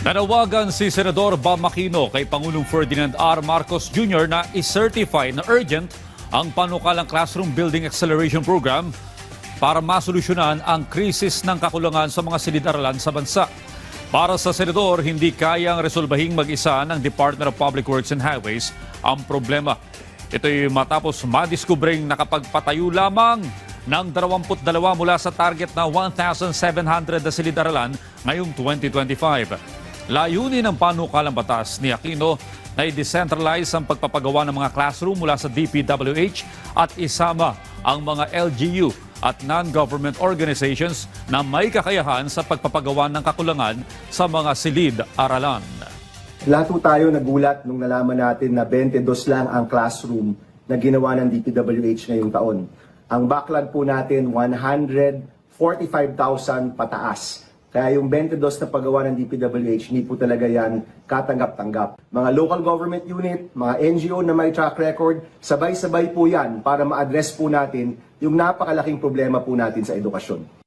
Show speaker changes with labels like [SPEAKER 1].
[SPEAKER 1] Nanawagan si Senador Bam Aquino kay Pangulong Ferdinand R. Marcos Jr. na i-certify na urgent ang panukalang Classroom Building Acceleration Program para masolusyonan ang krisis ng kakulangan sa mga silid-aralan sa bansa. Para sa Senador, hindi kayang resolbahing mag-isa ng Department of Public Works and Highways ang problema. Ito'y matapos madiskubring nakapagpatayo lamang ng 22 mula sa target na 1,700 na silid-aralan ngayong 2025. Layunin ng panukalang batas ni Aquino na i-decentralize ang pagpapagawa ng mga classroom mula sa DPWH at isama ang mga LGU at non-government organizations na may kakayahan sa pagpapagawa ng kakulangan sa mga silid-aralan.
[SPEAKER 2] Lahat po tayo nagulat nung nalaman natin na 22 lang ang classroom na ginawa ng DPWH ngayong taon. Ang backlog po natin 145,000 pataas. Kaya yung 22 na paggawa ng DPWH, hindi po talaga yan katanggap-tanggap. Mga local government unit, mga NGO na may track record, sabay-sabay po yan para ma-address po natin yung napakalaking problema po natin sa edukasyon.